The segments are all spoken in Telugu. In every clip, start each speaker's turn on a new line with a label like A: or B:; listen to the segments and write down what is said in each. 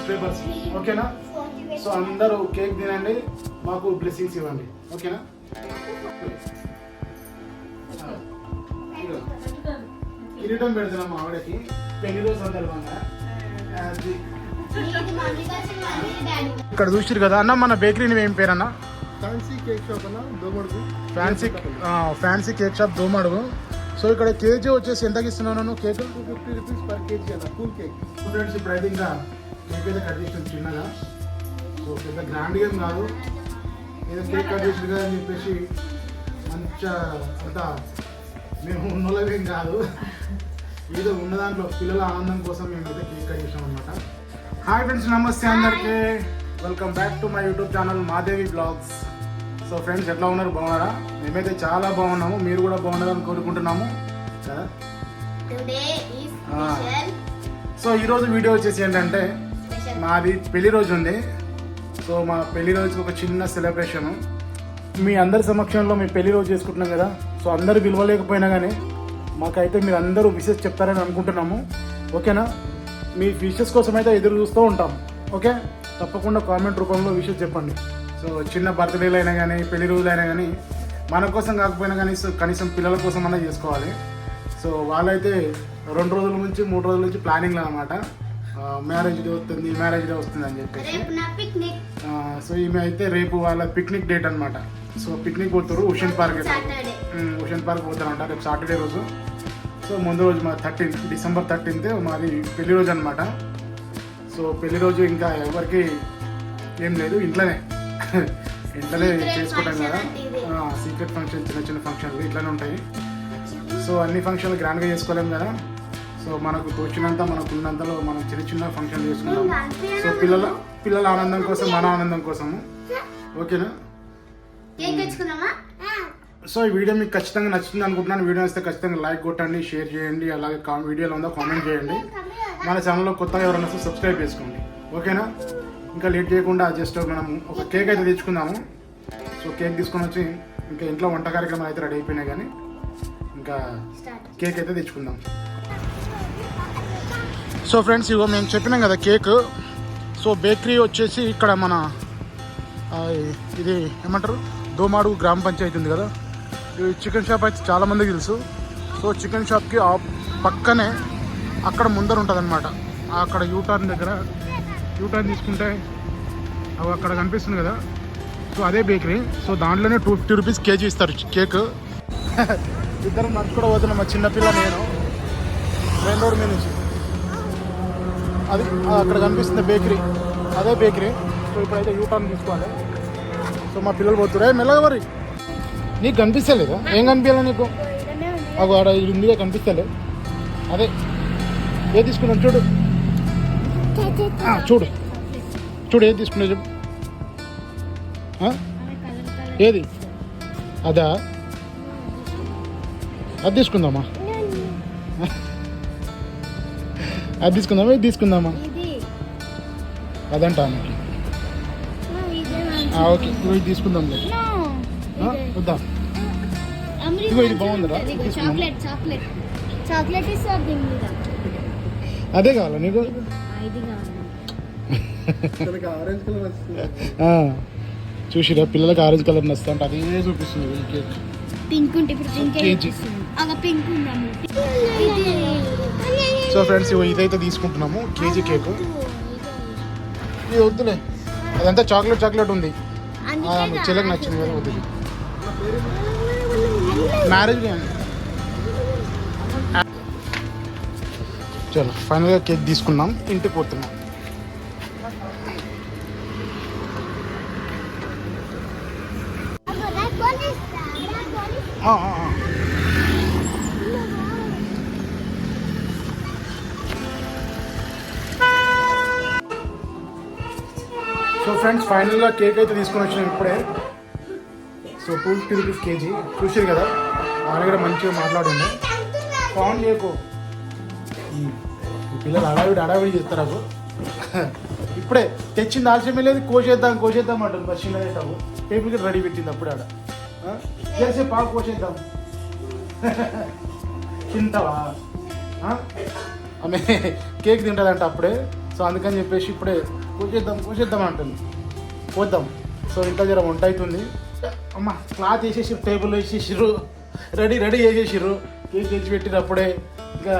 A: సబ్స్క్రైబర్స్, ఓకేనా? సో అందరూ కేక్ తినండి, మాకు బ్లెస్సింగ్స్ ఇవ్వండి, ఓకేనా? కిరీటం పెడుతున్నాం మా ఆవిడకి పెళ్లి రోజు సందర్భంగా. ఇక్కడ చూసిరు కదా అన్న, మన బేకరీ ఏం పేరు అన్న?
B: ఫ్యాన్సీ కేక్ షాప్ అన్న, Domadugu.
A: Fancy cake shop Domadugu. So ఇక్కడ కేజీ వచ్చేసి ఎంతకి ఇస్తున్నాను కేక్?
B: 250 రూపీస్ పర్ కేజీ అన్న, కూల్ కేక్.
A: ఫ్రెండ్స్ ఇప్పుడు అయితే ఇంకా కేక్ అయితే కట్ చేసిన చిన్నగా. సో పెద్ద గ్రాండ్ ఏం కాదు, ఏదో కేక్ కట్ చేసింది కదా అని చెప్పేసి మంచిగా అంతా మేము ఉన్నోళ్ళవేం కాదు, ఏదో ఉన్న దాంట్లో పిల్లల ఆనందం కోసం మేమైతే కేక్ కట్ చేసాం అనమాట. హాయ్ ఫ్రెండ్స్, నమస్తే అందరికీ, welcome back to my YouTube channel Madevi blogs. So friends ఎట్లా ఉన్నారు, బాగున్నారా? మేమైతే చాలా బాగున్నాము, మీరు కూడా బాగున్నారని కోరుకుంటున్నాము కదా. సో ఈరోజు వీడియో వచ్చేసి ఏంటంటే మాది పెళ్లి రోజు ఉంది. సో మా పెళ్లి రోజుకి ఒక చిన్న సెలబ్రేషను మీ అందరి సమక్షంలో మీ పెళ్లి రోజు చేసుకుంటున్నాం కదా. సో అందరూ పిలవలేకపోయినా కానీ మాకైతే మీరు అందరూ విషెస్ చెప్తారని అనుకుంటున్నాము, ఓకేనా? మీ విషెస్ కోసం అయితే ఎదురు చూస్తూ ఉంటాం, ఓకే? తప్పకుండా కామెంట్ రూపంలో విషెస్ చెప్పండి. సో చిన్న బర్త్డేలు అయినా కానీ పెళ్లి రోజులు అయినా కానీ మన కోసం కాకపోయినా కానీ కనీసం పిల్లల కోసం అన్నా చేసుకోవాలి. సో వాళ్ళైతే 2 రోజుల నుంచి 3 రోజుల నుంచి ప్లానింగ్లో అనమాట, మ్యారేజ్ డే వస్తుంది అని చెప్పేసి. సో ఈమె అయితే రేపు వాళ్ళ పిక్నిక్ డేట్ అనమాట. సో పిక్నిక్ పోతారు ఓషన్ పార్క్ పోతారంట రేపు సాటర్డే రోజు. సో ముందు రోజు మా డిసెంబర్ 13 మాది పెళ్లి రోజు అనమాట. సో పెళ్లి రోజు ఇంకా ఎవరికి ఏం లేదు, ఇంట్లోనే చేసుకుంటాం కదా. సీక్రెట్ ఫంక్షన్, చిన్న ఫంక్షన్లు ఇట్లానే ఉంటాయి. సో అన్ని ఫంక్షన్లు గ్రాండ్గా చేసుకోలేము కదా. సో మనకు తోచినంత మనకున్నంతలో మనం చిన్న ఫంక్షన్లు చేసుకుంటాం. సో పిల్లల ఆనందం కోసం, మన ఆనందం కోసము, ఓకేనా? సో ఈ వీడియో మీకు ఖచ్చితంగా నచ్చింది అనుకుంటున్నాను. వీడియో వస్తే ఖచ్చితంగా లైక్ కొట్టండి, షేర్ చేయండి, అలాగే వీడియోలో ఉందో కామెంట్ చేయండి. మన ఛానల్లో కొత్తగా ఎవరైనా వస్తే సబ్స్క్రైబ్ చేసుకోండి, ఓకేనా? ఇంకా లేట్ చేయకుండా జస్ట్ మనం ఒక కేక్ అయితే తెచ్చుకుందాము. సో కేక్ తీసుకొని వచ్చి ఇంకా ఇంట్లో వంట కార్యక్రమాలు అయితే రెడీ అయిపోయినాయి, కానీ ఇంకా కేక్ అయితే తెచ్చుకుందాం. సో ఫ్రెండ్స్ ఇగో మేము చెప్పినాం కదా కేక్. సో బేకరీ వచ్చేసి ఇక్కడ మన ఇది ఏమంటారు, దోమాడు గ్రామ పంచాయతీ ఉంది కదా. ఈ చికెన్ షాప్ అయితే చాలామందికి తెలుసు. సో చికెన్ షాప్కి పక్కనే అక్కడ ముందర ఉంటుంది అనమాట. అక్కడ యూటర్న్ దగ్గర తీసుకుంటే అవి అక్కడ కనిపిస్తుంది కదా. సో అదే బేకరీ. సో దాంట్లోనే 250 రూపీస్ కేజీ ఇస్తారు కేక్. ఇద్దరం నడుచుకుంటూ పోతున్నాం, మా చిన్నపిల్ల నేను, మెయిన్ రోడ్ మీద నుంచి. అది అక్కడ కనిపిస్తుంది బేకరీ, అదే బేకరీ. సో ఇప్పుడైతే యూటర్న్ తీసుకోవాలి. సో మా పిల్లలు పోతున్నారు. మెల్లగా మరి నీకు కనిపిస్తలేదా? ఏం కనిపించాలి నీకు? అవి ఆడ ఇండియా కనిపిస్తలే. అదే ఏది తీసుకున్నాను చూడు, ఏది తీసుకున్నా చెప్పు. ఏది? అదా? అది తీసుకుందామా? అది తీసుకుందామా? ఇది తీసుకుందామా? అదంటా ఓకే, ఇది తీసుకుందాం. వద్దా? ఇగో ఇది బాగుందిరా, అదే కావాలా నీకు? చూసిరా పిల్లలకి ఆరెంజ్ కలర్ నచ్చుతా అంటే అదే చూపిస్తుంది కేక్. సో ఫ్రెండ్స్ ఇదైతే తీసుకుంటున్నాము కేజీ కేక్. ఇది వద్దులే, అదంతా చాక్లెట్ ఉంది, చెల్లెకి నచ్చింది కదా, వద్దు. మ్యారేజ్ చలో ఫైనల్గా కేక్ తీసుకున్నాం, ఇంటికి పోతున్నాం. సో ఫ్రెండ్స్ ఫైనల్గా కేక్ అయితే తీసుకొని వచ్చినాం ఇప్పుడే. So 250 rupees KG. చూసారు కదా, ఆయన కూడా మంచిగా మాట్లాడింది. ఫోన్ చేయకు, పిల్లలు అడావిడి చేస్తారు. ఇప్పుడే తెచ్చింది ఆలస్యమే లేదు, కోసేద్దాం అంటారు. బస్ చిన్నదేస్తాము, టేబుల్ కూడా రెడీ పెట్టింది అప్పుడే ఆడ. చేసే పాకు కోసేద్దాం. తింటావా? ఆమె కేక్ తింటుందంట అప్పుడే. సో అందుకని చెప్పేసి ఇప్పుడే కూర్చేద్దాం అంటుంది. పోద్దాం. సో ఇంకా జర వంట అవుతుంది. అమ్మ క్లాత్ వేసేసి టేబుల్ వేసేసిర్రు, రెడీ చేసేసిర్రు. కేక్ తెచ్చి పెట్టినప్పుడే ఇంకా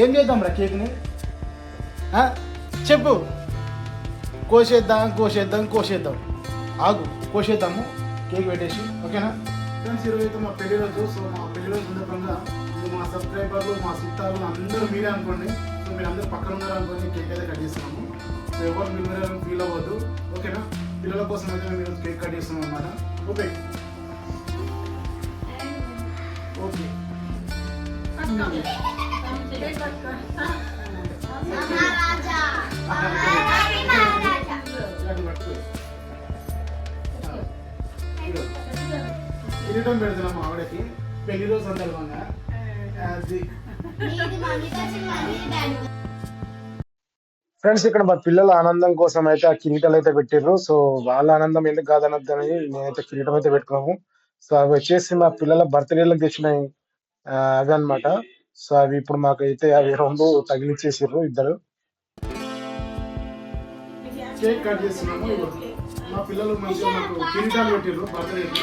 A: ఏం చేద్దాం రా కేక్ని చెప్పు. కోసేద్దాం ఆగు, కోసేద్దాము కేక్ పెట్టేసి. ఓకేనా ఫ్రెండ్స్, ఈరోజు అయితే మా పెళ్లి రోజు. సో మా పెళ్లి రోజు సందర్భంగా మా సబ్స్క్రైబర్లు, మా చుట్టాలు అందరూ మీరే అనుకోండి. సో మీరు అందరూ పక్కన ఉన్నారు అనుకోండి, కేక్ అయితే కట్ చేస్తున్నాము. సో ఎవరు మీరు ఫీల్ అవ్వద్దు. ఓకేనా, పిల్లల కోసం అయితే మేము ఈరోజు కేక్ కట్ చేస్తున్నాం అన్నమాట. ఓకే ఓకే కిరీటం పెడుతున్నాము ఆవిడకి పెళ్లి రోజు సందర్భంగా. ఫ్రెండ్స్, ఇక్కడ మా పిల్లల ఆనందం కోసం అయితే ఆ కిరీటాలు అయితే పెట్టిర్రు. సో వాళ్ళ ఆనందం ఎందుకు కాదనొద్దని నేనైతే కిరీటం అయితే పెట్టుకున్నాము. సో అవి వచ్చేసి మా పిల్లల బర్త్డేలకు తెచ్చినాయి అవి అనమాట. సో అవి ఇప్పుడు మాకైతే అవి రెండు తగిలిచ్చేసిర్రు ఇద్దరు. కేక్ కట్ చేస్తున్నాము. మా పిల్లలు మంచిగా మాకు కిరీటాలు పెట్టిర్రు బర్త్డేకి.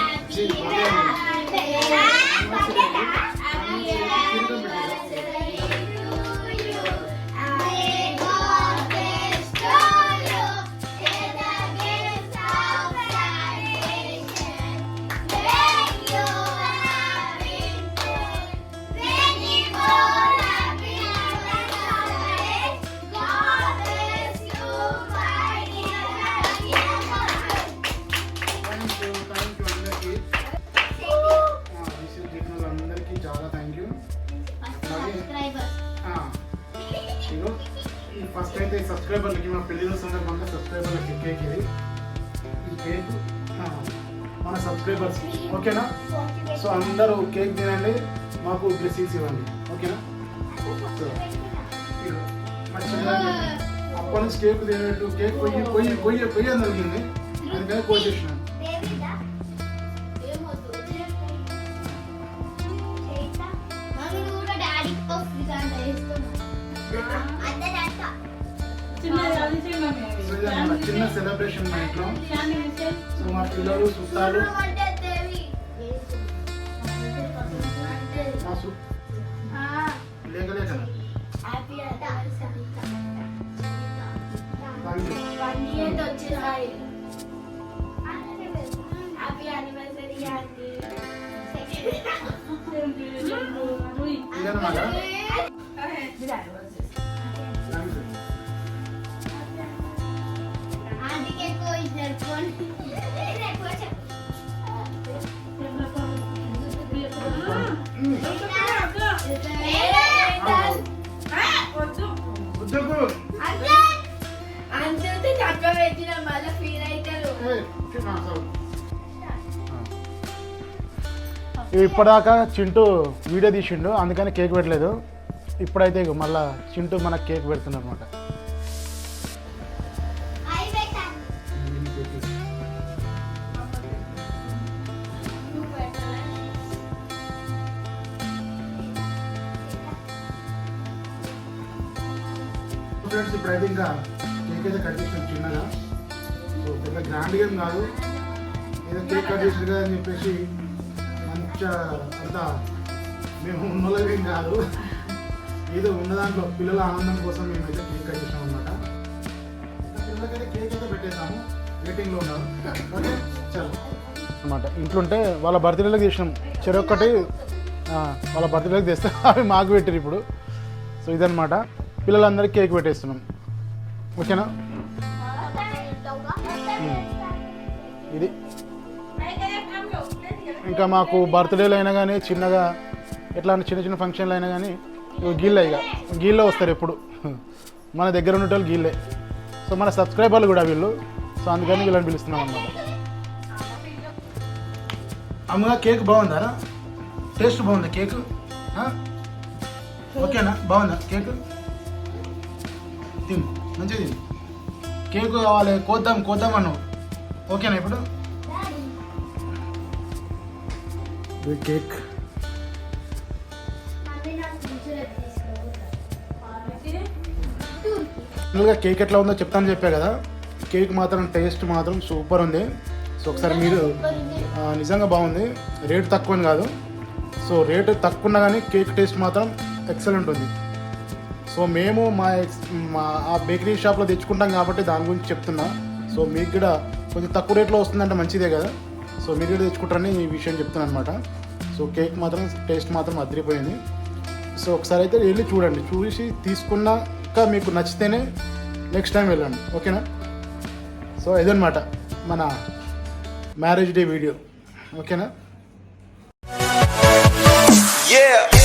A: ఫస్ట్ అయితే సబ్స్క్రైబర్లకి మా పెళ్లి రోజు సందర్భంగా సబ్స్క్రైబర్లకి కేక్ ఇది. ఈ కేక్ మన సబ్స్క్రైబర్స్. ఓకేనా, సో అందరూ కేక్ తినండి, మాకు బ్లెస్సింగ్స్ ఇవ్వండి. ఓకేనా, సో అప్పటి నుంచి కేక్ తినేట్టు కేక్ పొయ్యి అని జరిగింది. అందుకని కోసేసినాను. చిన్న సెలబ్రేషన్ మా ఇంట్లో. సో మా పిల్లలు చుట్టాలు లేకలేక ఇదన్నమాట. ఇప్పటిదాకా చింటూ వీడియో తీసిండు, అందుకని కేక్ పెట్టలేదు. ఇప్పుడైతే మళ్ళా చింటూ మనకు కేక్ పెడుతున్నారు అనమాట. ఫ్రెండ్స్, ఇప్పుడైతే ఇంకా కేక్ అయితే కట్ చేసినాం చిన్నగా. సో పెద్ద గ్రాండ్గా ఏం కాదు, ఏదో కేక్ కట్ చేసారు కదా అని చెప్పేసి మంచిగా అంతా మేము ఉన్నోళ్ళేం కాదు, ఏదో ఉన్న దాంట్లో పిల్లల ఆనందం కోసం మేమైతే కేక్ కట్ చేసాం అనమాట. పిల్లలకైతే కేక్ అయితే పెట్టేసాము, వెయిటింగ్లో ఉన్నారు. ఓకే చలో అనమాట. ఇంట్లో ఉంటే వాళ్ళ బర్త్డేలకు చేసినాం చెరొక్కటి, వాళ్ళ బర్త్డేలకు తెస్తే అవి మాకు పెట్టారు ఇప్పుడు. సో ఇదనమాట, పిల్లలందరికీ కేక్ పెట్టేస్తున్నాం. ఓకేనా, ఇది ఇంకా మాకు బర్త్డేలు అయినా కానీ చిన్నగా ఎట్లా చిన్న ఫంక్షన్లు అయినా కానీ గీళ్ళే, ఇక గీళ్ళే వస్తారు ఎప్పుడు, మన దగ్గర ఉండేటోళ్ళు గీళ్ళే. సో మన సబ్స్క్రైబర్లు కూడా వీళ్ళు, సో అందుకని వీళ్ళని పిలుస్తున్నాం అన్నమాట. అమ్మగా కేక్ బాగుందా? టేస్ట్ బాగుందా కేక్? ఓకేనా, బాగుందా కేక్? తిను, మంచిగా తిను. కేక్ కావాలి, కోద్దాం అన్నావు. ఓకేనా ఇప్పుడు కేక్ ఫైనల్గా కేక్ ఎట్లా ఉందో చెప్తాను చెప్పా కదా, కేక్ మాత్రం టేస్ట్ మాత్రం సూపర్ ఉంది. సో ఒకసారి మీరు నిజంగా బాగుంది. రేటు తక్కువ అని కాదు, సో రేటు తక్కువ ఉన్నా కానీ కేక్ టేస్ట్ మాత్రం ఎక్సలెంట్ ఉంది. సో మేము మా ఆ బేకరీ షాప్లో తెచ్చుకుంటాం కాబట్టి దాని గురించి చెప్తున్నా. సో మీకు కూడా కొంచెం తక్కువ రేట్లో వస్తుందంటే మంచిదే కదా, సో మీరు కూడా తెచ్చుకుంటారని ఈ విషయం చెప్తున్నాను అనమాట. సో కేక్ మాత్రం టేస్ట్ మాత్రం అదిరిపోయింది. సో ఒకసారి అయితే వెళ్ళి చూడండి, చూసి తీసుకున్నాక మీకు నచ్చితేనే నెక్స్ట్ టైం వెళ్ళండి, ఓకేనా. సో ఇదన్నమాట మన మ్యారేజ్ డే వీడియో, ఓకేనా.
C: Yeah.